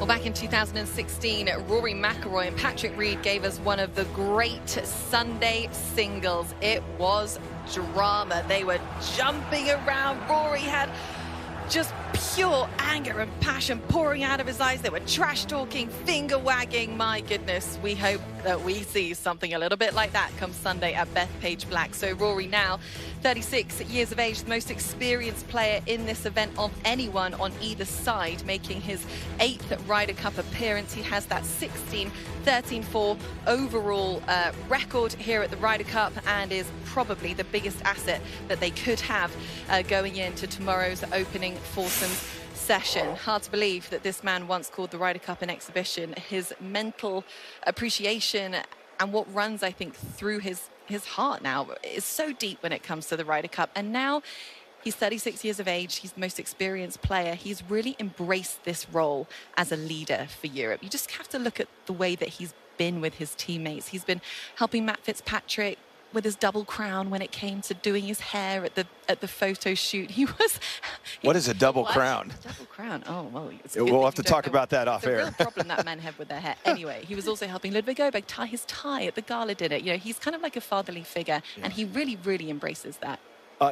Well, back in 2016, Rory McIlroy and Patrick Reed gave us one of the great Sunday singles. It was drama. They were jumping around. Rory had just pure anger and passion pouring out of his eyes. They were trash talking, finger wagging. My goodness, we hope that we see something a little bit like that come Sunday at Bethpage Black. So Rory, now 36 years of age, the most experienced player in this event of anyone on either side, making his 8th Ryder Cup appearance. He has that 16-13-4 overall record here at the Ryder Cup, and is probably the biggest asset that they could have going into tomorrow's opening foursomes session. Hard to believe that this man once called the Ryder Cup an exhibition. His mental appreciation and what runs, I think, through his heart now is so deep when it comes to the Ryder Cup. And now he's 36 years of age. He's the most experienced player. He's really embraced this role as a leader for Europe. You just have to look at the way that he's been with his teammates. He's been helping Matt Fitzpatrick with his double crown when it came to doing his hair at the photo shoot. What is a double crown? Double crown. Oh, well, we'll have to talk about that off air. It's a real problem that men have with their hair. Anyway, he was also helping Ludwig Åberg tie his tie at the gala dinner. You know, he's kind of like a fatherly figure, and he really, really embraces that.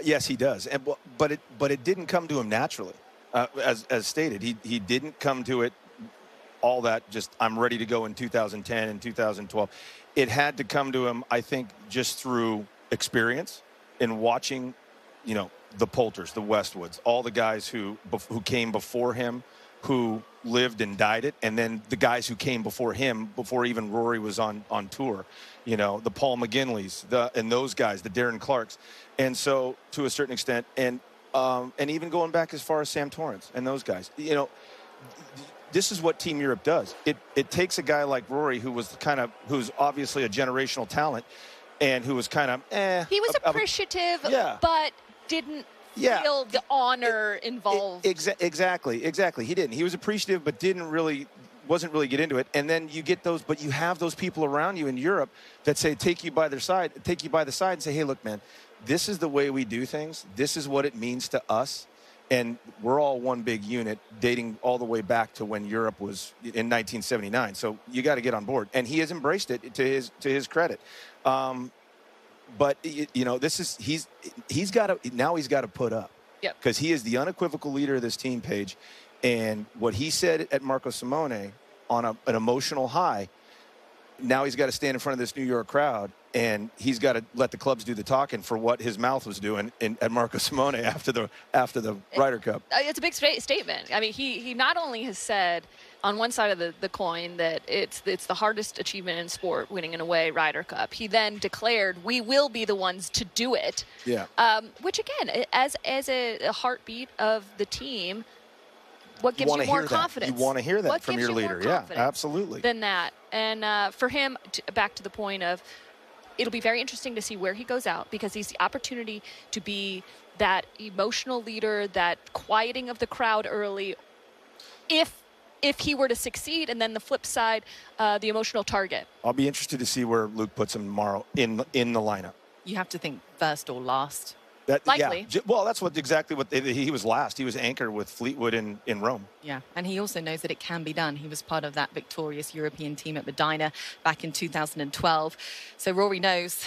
Yes, he does. But it didn't come to him naturally, as stated. He didn't come to it all that just I'm ready to go in 2010 and 2012. It had to come to him, I think, just through experience in watching, you know, the Poulters, the Westwoods, all the guys who came before him, who lived and died it, and then the guys who came before him, before even Rory was on tour, you know, the Paul McGinleys, and those guys, the Darren Clarks, and so to a certain extent, and even going back as far as Sam Torrance and those guys, you know. This is what Team Europe does. It takes a guy like Rory, who's obviously a generational talent, and who was kind of He was appreciative, but didn't feel the honor involved. Exactly. He didn't. He was appreciative, but wasn't really get into it. And then you get those, but you have those people around you in Europe that say, take you by the side, and say, hey, look, man, this is the way we do things. This is what it means to us. And we're all one big unit, dating all the way back to when Europe was in 1979. So you got to get on board, and he has embraced it to his credit. But you know, he's got to put up, because he is the unequivocal leader of this team, Paige. And what he said at Marco Simone on an emotional high, now he's got to stand in front of this New York crowd, and he's got to let the clubs do the talking for what his mouth was doing at Marco Simone after the Ryder Cup. It's a big statement. I mean, he not only has said on one side of the coin that it's the hardest achievement in sport, winning an away Ryder Cup. He then declared, we will be the ones to do it. Yeah. Which again, as a heartbeat of the team, what gives you more confidence? You want to hear that from your leader. Yeah, absolutely. Than that. And for him, back to the point of, it'll be very interesting to see where he goes out, because he's the opportunity to be that emotional leader, that quieting of the crowd early, if he were to succeed, and then the flip side, the emotional target. I'll be interested to see where Luke puts him tomorrow in the lineup. You have to think first or last. Likely. Yeah. Well, that's exactly what he was last. He was anchor with Fleetwood in Rome. Yeah, and he also knows that it can be done. He was part of that victorious European team at Medina back in 2012. So Rory knows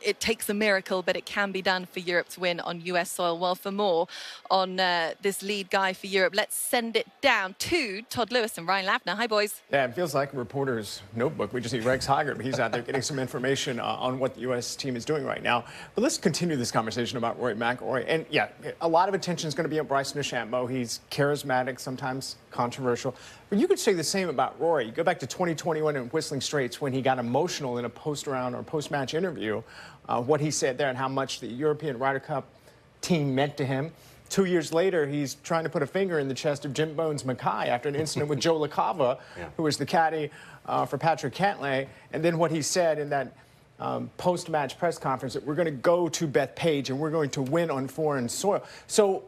it takes a miracle, but it can be done for Europe to win on US soil. Well, for more on this lead guy for Europe, let's send it down to Todd Lewis and Ryan Lavner. Hi, boys. Yeah, it feels like a reporter's notebook. We just need Rex Hoggart, but he's out there getting some information on what the U.S. team is doing right now. But let's continue this conversation about Rory McIlroy. And yeah, a lot of attention is going to be on Bryson DeChambeau. He's charismatic, sometimes controversial. But you could say the same about Rory. You go back to 2021 in Whistling Straits when he got emotional in a post-round or post-match interview, what he said there and how much the European Ryder Cup team meant to him. 2 years later, he's trying to put a finger in the chest of Jim Bones Mackay after an incident with Joe LaCava, who was the caddy for Patrick Cantlay. And then what he said in that post-match press conference, that we're going to go to Bethpage and we're going to win on foreign soil. So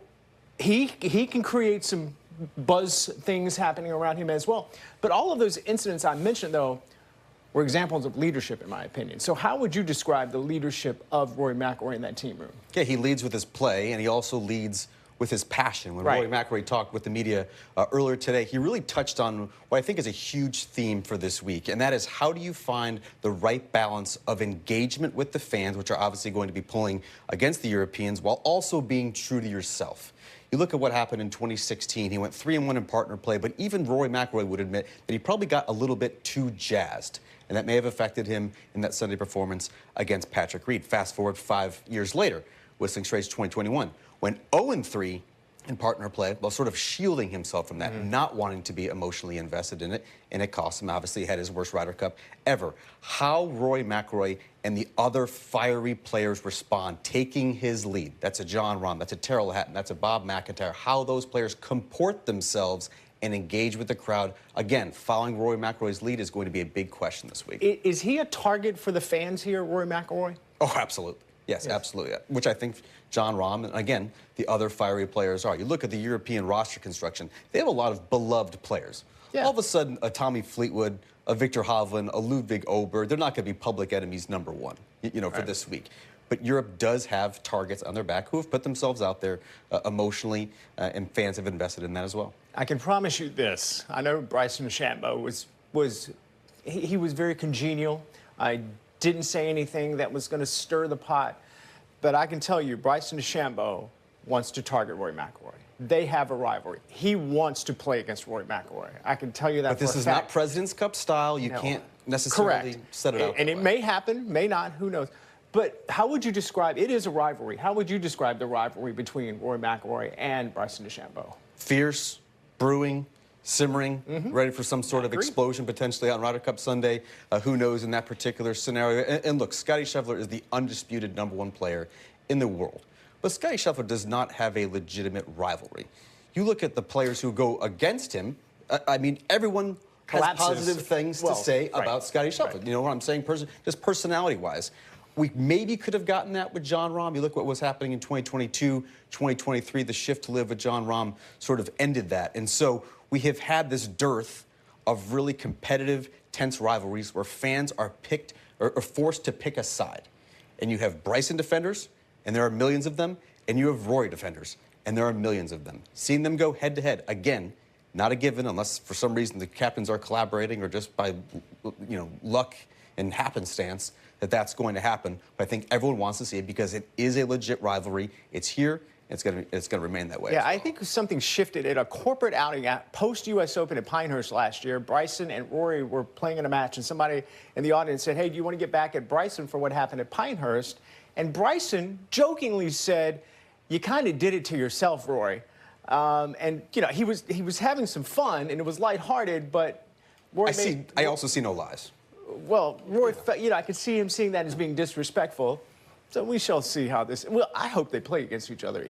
he can create some buzz things happening around him as well. But all of those incidents I mentioned, though, were examples of leadership, in my opinion. So how would you describe the leadership of Rory McIlroy in that team room? Yeah, he leads with his play, and he also leads with his passion. When Right. Rory McIlroy talked with the media earlier today, he really touched on what I think is a huge theme for this week, and that is how do you find the right balance of engagement with the fans, which are obviously going to be pulling against the Europeans, while also being true to yourself. You look at what happened in 2016. He went 3-1 in partner play, but even Rory McIlroy would admit that he probably got a little bit too jazzed, and that may have affected him in that Sunday performance against Patrick Reed. Fast forward 5 years later, Whistling Straits 2021, went 0-3 in partner play while sort of shielding himself from that, not wanting to be emotionally invested in it, and it cost him. Obviously, he had his worst Ryder Cup ever. How Rory McIlroy and the other fiery players respond, taking his lead. That's a Jon Rahm, that's a Tyrrell Hatton, that's a Bob McIntyre. How those players comport themselves and engage with the crowd. Again, following Rory McIlroy's lead is going to be a big question this week. Is he a target for the fans here, Rory McIlroy? Oh, absolutely. Yes, absolutely. Which I think Jon Rahm and, again, the other fiery players are. You look at the European roster construction, they have a lot of beloved players. Yeah. All of a sudden, a Tommy Fleetwood, a Victor Hovland, a Ludwig Oberg, they're not going to be public enemies #1, for this week. But Europe does have targets on their back who have put themselves out there emotionally, and fans have invested in that as well. I can promise you this. I know Bryson DeChambeau was very congenial. I didn't say anything that was going to stir the pot. But I can tell you, Bryson DeChambeau wants to target Rory McIlroy. They have a rivalry. He wants to play against Rory McIlroy. I can tell you that. But this is not President's Cup style. You can't necessarily set it up. And it may happen, may not, who knows. But how would you describe, it is a rivalry. How would you describe the rivalry between Rory McIlroy and Bryson DeChambeau? Fierce, brewing, simmering, ready for some sort of explosion potentially on Ryder Cup Sunday. Who knows in that particular scenario? And look, Scotty Scheffler is the undisputed #1 player in the world. But Scotty Scheffler does not have a legitimate rivalry. You look at the players who go against him, I mean, everyone has positive things to say about Scotty Scheffler. You know what I'm saying? Just personality-wise. We maybe could have gotten that with Jon Rahm. You look what was happening in 2022, 2023. The shift to live with Jon Rahm sort of ended that. And so we have had this dearth of really competitive, tense rivalries where fans are picked or forced to pick a side. And you have Bryson defenders, and there are millions of them, and you have Rory defenders, and there are millions of them. Seeing them go head-to-head, again, not a given unless for some reason the captains are collaborating or just by luck and happenstance that's going to happen. But I think everyone wants to see it because it is a legit rivalry. It's here. It's going to remain that way. Yeah, I think something shifted at a corporate outing at post-U.S. Open at Pinehurst last year. Bryson and Rory were playing in a match, and somebody in the audience said, hey, do you want to get back at Bryson for what happened at Pinehurst? And Bryson jokingly said, you kind of did it to yourself, Rory. And, he was having some fun, and it was lighthearted, but Rory I also see no lies. Well, Rory, I could see him seeing that as being disrespectful. So we shall see how this. Well, I hope they play against each other.